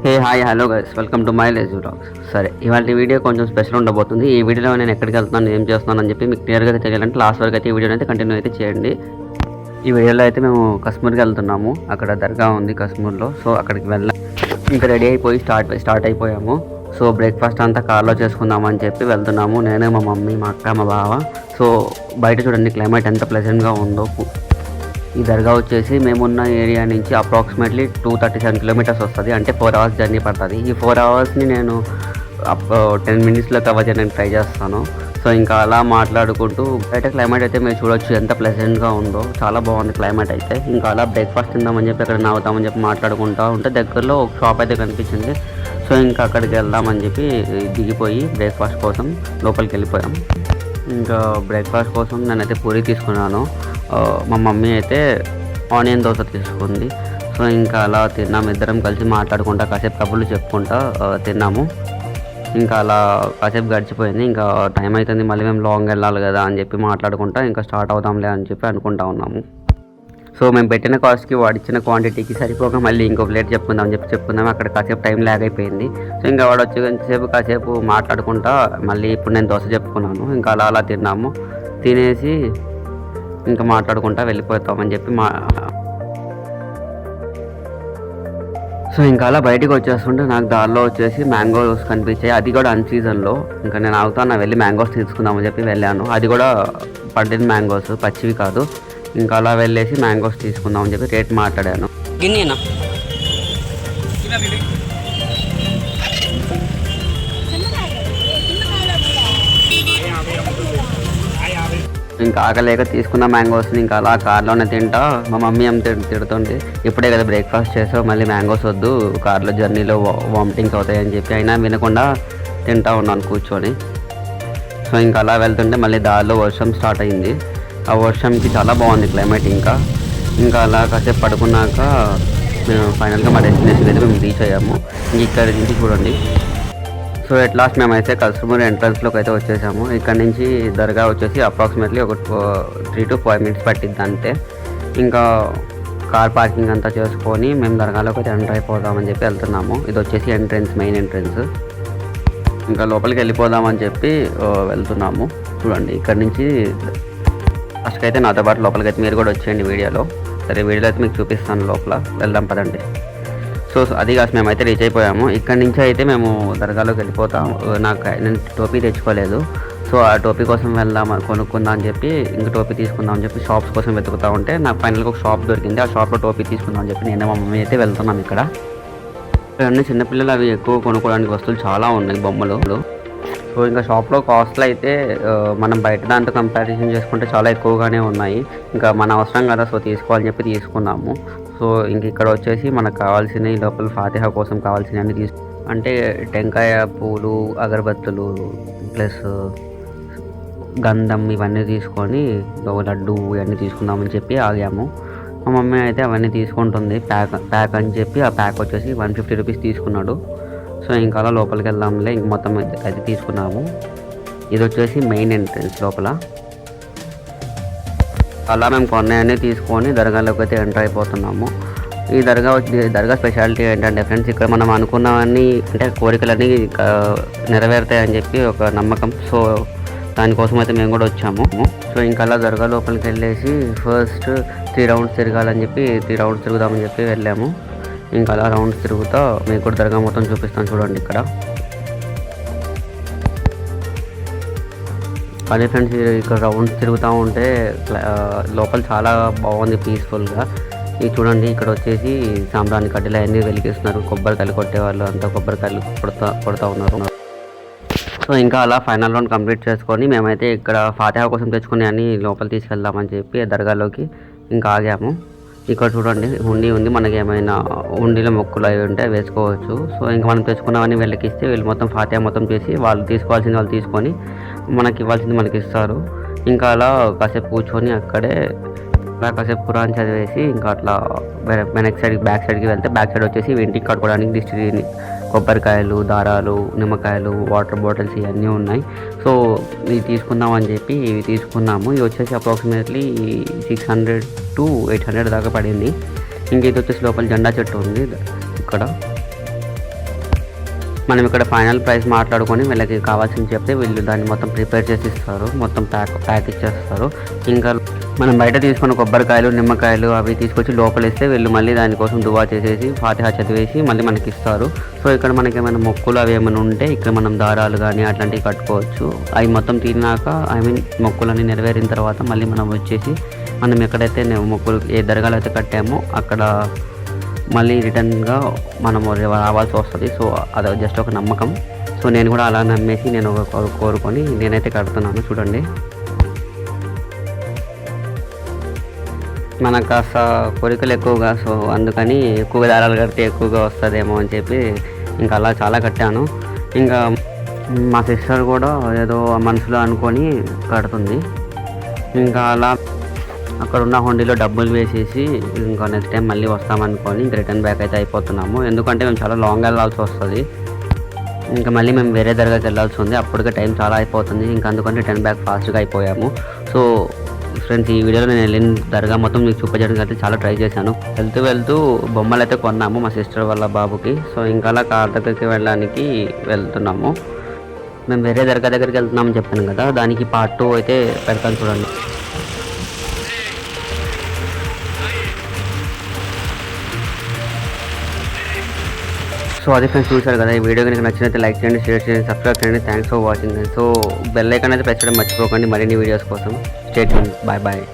Hey hi hello guys, welcome to my lazy vlogs. సరే, ఇవాళ video కొంచెం special ఉండబోతుంది. ఈ వీడియోలో నేను ఎక్కడికి వెళ్తున్నాను, ఏం చేస్తున్నాను అని చెప్పి మీకు క్లియర్గా తెలియాలంటే లాస్ట్ వరకు అయితే ఈ వీడియోని అయితే కంటిన్యూ అయితే చేయండి. ఈ వీడియోలో అయితే మేము కశ్మీర్కి వెళ్తున్నాము. అక్కడ దర్గా ఉంది కశ్మీర్లో. సో అక్కడికి వెళ్ళాం. ఇంకా రెడీ అయిపోయి స్టార్ట్ అయిపోయాము. సో బ్రేక్ఫాస్ట్ అంతా కార్లో చేసుకుందామని చెప్పి వెళ్తున్నాము. నేనే, మా మమ్మీ, మా అక్క, మా బావ. సో బయట చూడండి క్లైమేట్ ఎంత ప్లెజెంట్గా ఉందో. ఈ దర్గా వచ్చేసి మేమున్న ఏరియా నుంచి అప్రాక్సిమేట్లీ 237 కిలోమీటర్స్ వస్తుంది. అంటే 4 అవర్స్ జర్నీ పడుతుంది. ఈ 4 అవర్స్ని నేను 10 మినిట్స్లో కవర్ చేయడానికి ట్రై చేస్తాను. సో ఇంకా అలా మాట్లాడుకుంటూ బయట క్లైమేట్ అయితే మీరు చూడొచ్చు ఎంత ప్లెజెంట్గా ఉందో. చాలా బాగుంది క్లైమేట్ అయితే. ఇంకా అలా బ్రేక్ఫాస్ట్ తిందామని చెప్పి అక్కడ నవ్వుతామని చెప్పి మాట్లాడుకుంటూ ఉంటే దగ్గరలో ఒక షాప్ అయితే కనిపించింది. సో ఇంకా అక్కడికి వెళ్దామని చెప్పి దిగిపోయి బ్రేక్ఫాస్ట్ కోసం లోపలికి వెళ్ళిపోయాం. ఇంకా బ్రేక్ఫాస్ట్ కోసం నేనైతే పూరి తీసుకున్నాను. మా మమ్మీ అయితే ఆనియన్ దోశ తీసుకుంది. సో ఇంకా అలా తిన్నాము. ఇద్దరం కలిసి మాట్లాడుకుంటా కాసేపు కబుర్లు చెప్పుకుంటా తిన్నాము. ఇంకా అలా కాసేపు గడిచిపోయింది. ఇంకా టైం అవుతుంది, మళ్ళీ మేము లాంగ్ వెళ్ళాలి కదా అని చెప్పి మాట్లాడుకుంటా ఇంకా స్టార్ట్ అవుదాంలే అని చెప్పి అనుకుంటా ఉన్నాము. సో మేము పెట్టిన కాస్ట్కి వాడిచ్చిన క్వాంటిటీకి సరిపోక మళ్ళీ ఇంకో ప్లేట్ చెప్పుకుందామని చెప్పి చెప్పుకుందాము. అక్కడ కాసేపు టైం ల్యాగ్ అయిపోయింది. సో ఇంకా వాడు వచ్చి కాసేపు మాట్లాడుకుంటా మళ్ళీ ఇప్పుడు నేను దోశ చెప్పుకున్నాను. ఇంకా అలా తిన్నాము. తినేసి ఇంకా మాట్లాడుకుంటా వెళ్ళిపోతామని చెప్పి సో ఇంకా అలా బయటికి వచ్చేస్తుంటే నాకు దారిలో వచ్చేసి మ్యాంగోస్ కనిపించాయి. అది కూడా అన్ సీజన్లో. ఇంకా నేను అవుతాను వెళ్ళి మ్యాంగోస్ తీసుకుందామని చెప్పి వెళ్ళాను. అది కూడా పండిన మ్యాంగోస్, పచ్చివి కాదు. ఇంకా అలా వెళ్ళేసి మ్యాంగోస్ తీసుకుందామని చెప్పి రేట్ మాట్లాడాను. ఇంకా ఆకలేక తీసుకున్న మ్యాంగోస్ని ఇంకా అలా కార్లోనే తింటా మా మమ్మీ తిడుతుంది. ఇప్పుడే కదా బ్రేక్ఫాస్ట్ చేసావు, మళ్ళీ మ్యాంగోస్ వద్దు, కార్లో జర్నీలో వామిటింగ్స్ అవుతాయని చెప్పి అయినా వినకుండా తింటా ఉన్నాను కూర్చొని. సో ఇంకా అలా వెళ్తుంటే మళ్ళీ దారిలో వర్షం స్టార్ట్ అయింది. ఆ వర్షంకి చాలా బాగుంది క్లైమేట్. ఇంకా అలా కాసేపు పడుకున్నాక మేము ఫైనల్గా మా డెస్టినేషన్ అయితే మేము రీచ్ అయ్యాము. ఇక్కడి నుంచి చూడండి. సో ఎట్ లాస్ట్ మేమైతే కశ్మీర్ ఎంట్రన్స్లోకి అయితే వచ్చేసాము. ఇక్కడ నుంచి దర్గా వచ్చేసి అప్రాక్సిమేట్లీ ఒక 3 to 5 minutes పట్టిద్ది అంతే. ఇంకా కార్ పార్కింగ్ అంతా చేసుకొని మేము దర్గాలోకి అయితే ఎంటర్ అయిపోదామని చెప్పి వెళ్తున్నాము. ఇది వచ్చేసి మెయిన్ ఎంట్రన్స్. ఇంకా లోపలికి వెళ్ళిపోదామని చెప్పి వెళ్తున్నాము. చూడండి ఇక్కడ నుంచి ఫస్ట్కి అయితే నాతో పాటు లోపలికి అయితే మీరు కూడా వచ్చేయండి వీడియోలో. సరే, వీడియోలో అయితే మీకు చూపిస్తాను. లోపల వెళ్దాం పదండి. సో అది కాదు, మేమైతే రీచ్ అయిపోయాము. ఇక్కడి నుంచి అయితే మేము దర్గాలోకి వెళ్ళిపోతాము. నేను టోపీ తెచ్చుకోలేదు. సో ఆ టోపీ కోసం కొనుక్కుందాం అని చెప్పి ఇంకా టోపీ తీసుకుందాం అని చెప్పి షాప్స్ కోసం వెతుకుతూ ఉంటే నాకు ఫైనల్గా ఒక షాప్ దొరికింది. ఆ షాప్లో టోపీ తీసుకుందాం అని చెప్పి నేను మా మమ్మీ అయితే వెళ్తున్నాం. ఇక్కడ అన్ని చిన్నపిల్లలు అవి ఎక్కువ కొనుక్కోవడానికి వస్తువులు చాలా ఉన్నాయి, బొమ్మలు. సో ఇంకా షాప్లో కాస్ట్లు అయితే మనం బయట దాంతో కంపారిజన్ చేసుకుంటే చాలా ఎక్కువగానే ఉన్నాయి. ఇంకా మన అవసరం కదా, సో తీసుకోవాలని చెప్పి తీసుకున్నాము. సో ఇంక ఇక్కడ వచ్చేసి మనకు కావాల్సినవి లోపల ఫాతిహా కోసం కావాల్సినవన్నీ అంటే టెంకాయ పూలు, అగరబత్తులు ప్లస్ గంధం ఇవన్నీ తీసుకొని లడ్డు ఇవన్నీ తీసుకుందామని చెప్పి ఆగాము. మా మమ్మీ అయితే అవన్నీ తీసుకుంటుంది. ప్యాక్ అని చెప్పి ఆ ప్యాక్ వచ్చేసి 150 రూపీస్ తీసుకున్నాడు. సో ఇంకా అలా లోపలికి వెళ్దాంలే ఇంక మొత్తం అది తీసుకున్నాము. ఇది వచ్చేసి మెయిన్ ఎంట్రన్స్ లోపల. అలా మేము కొన్నాయన్నీ తీసుకొని దర్గాలోకి అయితే ఎంటర్ అయిపోతున్నాము. ఈ దర్గా స్పెషాలిటీ ఏంటంటే ఫ్రెండ్స్, ఇక్కడ మనం అనుకున్నవన్నీ అంటే కోరికలన్నీ నెరవేరుతాయని చెప్పి ఒక నమ్మకం. సో దానికోసం అయితే మేము కూడా వచ్చాము. సో ఇంకా అలా దర్గా లోపలికి వెళ్ళేసి ఫస్ట్ 3 రౌండ్స్ తిరగాలని చెప్పి 3 రౌండ్స్ తిరుగుదామని చెప్పి వెళ్ళాము. ఇంకా అలా రౌండ్స్ తిరుగుతా మీకు కూడా దర్గా మొత్తం చూపిస్తాను చూడండి. ఇక్కడ అదే ఫ్రెండ్స్, ఇక్కడ రౌండ్స్ తిరుగుతూ ఉంటే లోపల చాలా బాగుంది పీస్ఫుల్గా. ఇది చూడండి, ఇక్కడ వచ్చేసి సాంబ్రాణి కడ్డీలు అన్నీ వెలిగిస్తున్నారు. కొబ్బరికాయలు కొట్టేవాళ్ళు అంతా కొబ్బరికాయలు కొడతా ఉన్నారు. సో ఇంకా అలా ఫైనల్ రౌండ్ కంప్లీట్ చేసుకొని మేమైతే ఇక్కడ ఫాతిహా కోసం తెచ్చుకొని అన్నీ లోపల తీసుకెళ్దామని చెప్పి దర్గాలోకి ఇంకా ఆగాము. ఇక్కడ చూడండి హుండీ ఉంది. మనకి ఏమైనా హుండీలో మొక్కులు అవి ఉంటే వేసుకోవచ్చు. సో ఇంకా మనం తెచ్చుకున్నవన్నీ వీళ్ళకిస్తే వీళ్ళు మొత్తం ఫాతిహా మొత్తం చేసి వాళ్ళు తీసుకోవాల్సింది వాళ్ళు తీసుకొని మనకి ఇవ్వాల్సింది మనకి ఇస్తారు. ఇంకా అలా కాసేపు కూర్చొని అక్కడే కాసేపు ఖురాన్ చదివేసి ఇంకా అట్లా బ్యాక్ సైడ్కి వెళ్తే బ్యాక్ సైడ్ వచ్చేసి ఇంటికి కట్టుకోవడానికి దిష్టి కొబ్బరికాయలు, దారాలు, నిమ్మకాయలు, వాటర్ బాటిల్స్ ఇవన్నీ ఉన్నాయి. సో ఇవి తీసుకుందామని చెప్పి ఇవి తీసుకున్నాము. ఇవి వచ్చేసి అప్రాక్సిమేట్లీ 600 to 800 దాకా పడింది. ఇంక ఇది వచ్చేసి లోపల జెండా చెట్టు ఉంది ఇక్కడ. మనం ఇక్కడ ఫైనల్ ప్రైస్ మాట్లాడుకొని వీళ్ళకి కావాల్సింది చెప్తే వీళ్ళు దాన్ని మొత్తం ప్రిపేర్ చేసి ఇస్తారు, మొత్తం ప్యాక్ ఇచ్చేస్తారు. ఇంకా మనం బయట తీసుకున్న కొబ్బరికాయలు, నిమ్మకాయలు అవి తీసుకొచ్చి లోపలిస్తే వీళ్ళు మళ్ళీ దానికోసం దువా చేసేసి ఫాతిహా చదివేసి మళ్ళీ మనకి ఇస్తారు. సో ఇక్కడ మనకి ఏమైనా మొక్కులు అవి ఏమైనా ఉంటే ఇక్కడ మనం దారాలు కానీ అట్లాంటివి కట్టుకోవచ్చు. అవి మొత్తం తీరినాక మొక్కులన్నీ నెరవేరిన తర్వాత మళ్ళీ మనం వచ్చేసి మనం ఎక్కడైతే మొక్కులు ఏ దర్గాలు అయితే కట్టామో అక్కడ మళ్ళీ రిటర్న్గా మనము రావాల్సి వస్తుంది. సో అది జస్ట్ ఒక నమ్మకం. సో నేను కూడా అలా నమ్మేసి నేను కోరుకొని నేనైతే కడుతున్నాను. చూడండి, మనకు కాస్త కోరికలు ఎక్కువగా, సో అందుకని ఎక్కువగా దారాలు కడితే ఎక్కువగా వస్తుందేమో అని చెప్పి ఇంకా అలా చాలా కట్టాను. ఇంకా మా సిస్టర్ కూడా ఏదో మనసులో అనుకొని కడుతుంది. ఇంకా అలా అక్కడ ఉన్న హుండీలో డబ్బులు వేసేసి ఇంకా నెక్స్ట్ టైం మళ్ళీ వస్తామనుకొని ఇంక రిటర్న్ బ్యాక్ అయితే అయిపోతున్నాము. ఎందుకంటే మేము చాలా లాంగ్ వెళ్ళాల్సి వస్తుంది. ఇంకా మళ్ళీ మేము వేరే దర్గాకి వెళ్ళాల్సి ఉంది. అప్పటికే టైం చాలా అయిపోతుంది. ఇంకా అందుకని రిటర్న్ బ్యాక్ ఫాస్ట్గా అయిపోయాము. సో ఫ్రెండ్స్, ఈ వీడియోలో నేను వెళ్ళిన దర్గా మొత్తం మీకు చూపించడానికి అయితే చాలా ట్రై చేశాను. వెళ్తూ బొమ్మలు అయితే కొన్నాము మా సిస్టర్ వాళ్ళ బాబుకి. సో ఇంకా అలా కార్ దగ్గరికి వెళ్ళడానికి వెళ్తున్నాము. మేము వేరే దర్గా దగ్గరికి వెళ్తున్నామని చెప్పాను కదా, దానికి పార్ట్ 2 అయితే పెడతాను చూడండి. సో అది ఫ్రెండ్స్, చూశారు కదా. ఈ వీడియో కనుక నచ్చినట్లయితే లైక్ చేయండి, షేర్ చేయండి, సబ్స్క్రైబ్ చేయండి. Thanks for watching. So bell icon అయితే ప్రెస్ చేయడం మర్చిపోకండి మరిన్ని వీడియోస్ కోసం. Stay tuned. Bye bye.